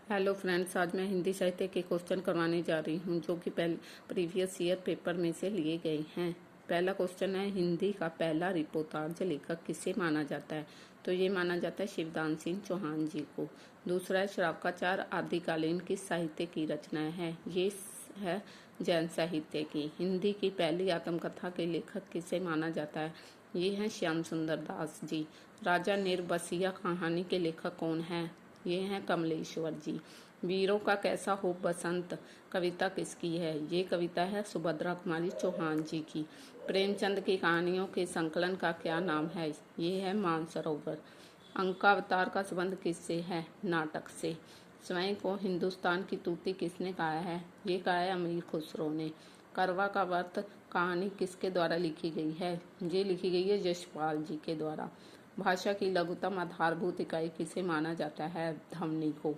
Hello friends, आज मैं हिंदी साहित्य के क्वेश्चन करवाने जा रही हूँ जो कि प्रीवियस ईयर पेपर में से लिए गए हैं। पहला क्वेश्चन है, हिंदी का पहला रिपोर्टार्ज लेखक किसे माना जाता है? तो ये माना जाता है शिवदान सिंह चौहान जी को। दूसरा है, श्रावकाचार आदिकालीन किस साहित्य की रचना है? ये है जैन साहित्य की। हिंदी की पहली आत्मकथा के लेखक किसे माना जाता है? ये है श्याम सुंदर दास जी। राजा निर्बसिया कहानी के लेखक कौन है? ये हैं कमलेश्वर जी। वीरों का कैसा हो बसंत कविता किसकी है? ये कविता है सुभद्रा कुमारी चौहान जी की। प्रेमचंद की कहानियों के संकलन का क्या नाम है? ये है मानसरोवर। अंकावतार का संबंध किससे है? नाटक से। स्वयं को हिंदुस्तान की तूती किसने गाया है? ये गाया है अमीर खुसरो ने। करवा का व्रत कहानी किसके द्वारा लिखी गई है? ये लिखी गई है यशपाल जी के द्वारा। भाषा की लघुतम आधारभूत इकाई किसे माना जाता है? ध्वनि को।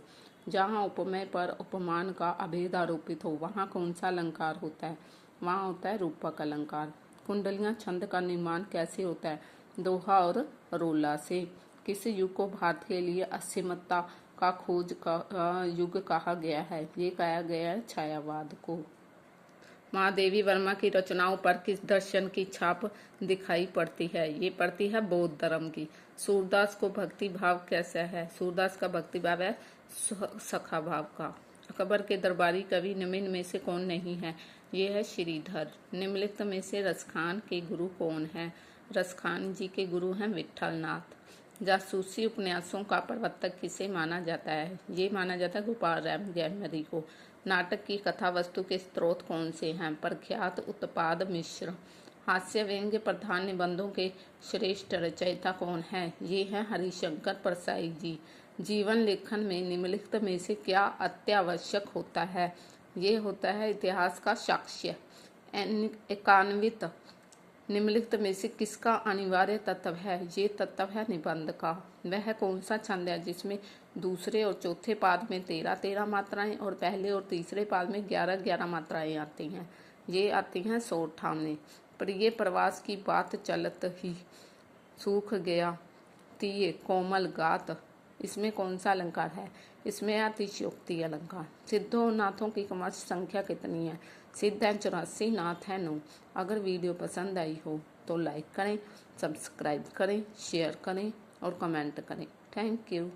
जहाँ उपमेय पर उपमान का अभेद आरोपित हो वहाँ कौन सा अलंकार होता है? वहाँ होता है रूपक अलंकार। कुंडलियाँ छंद का निर्माण कैसे होता है? दोहा और रोला से। किस युग को भारत के लिए असीमता का खोज का युग कहा गया है? ये कहा गया है छायावाद को। महादेवी वर्मा की रचनाओं पर किस दर्शन की छाप दिखाई पड़ती है? ये पड़ती है बौद्ध धर्म की। सूरदास को भक्ति भाव कैसा है? सूरदास का भक्ति भाव है सखा भाव का। अकबर के दरबारी कवि निम्न में से कौन नहीं है? ये है श्रीधर। निम्नलिखित में से रसखान के गुरु कौन है? रसखान जी के गुरु हैं विठलनाथ। जासूसी उपन्यासों का प्रवर्तक किसे माना जाता है? ये माना जाता है गोपाल राम गैमरी को। नाटक की कथा वस्तु के स्रोत कौन से हैं? प्रख्यात उत्पाद मिश्र। हास्य व्यंग्य प्रधान निबंधों के श्रेष्ठ रचयिता कौन है? ये हैं हरिशंकर परसाई जी। जीवन लेखन में निम्नलिखित में से क्या अत्यावश्यक होता है? ये होता है इतिहास का साक्ष्य। एकान्वित निम्नलिखित में से किसका अनिवार्य तत्व है? ये तत्व है निबंध का। वह कौन सा छंद है जिसमें दूसरे और चौथे पाद में 13-13 मात्राएं और पहले और तीसरे पाद में 11-11 मात्राएं आती हैं? ये आती हैं सोरठा में। प्रिय प्रवास की बात चलत ही सूख गया तीये कोमल गात, इसमें कौन सा अलंकार है? इसमें अतिशयोक्ति अलंकार। सिद्धों और नाथों की क्रमश संख्या कितनी है? सिद्ध है 84, नाथ है 9। अगर वीडियो पसंद आई हो तो लाइक करें, सब्सक्राइब करें, शेयर करें और कमेंट करें। Thank you.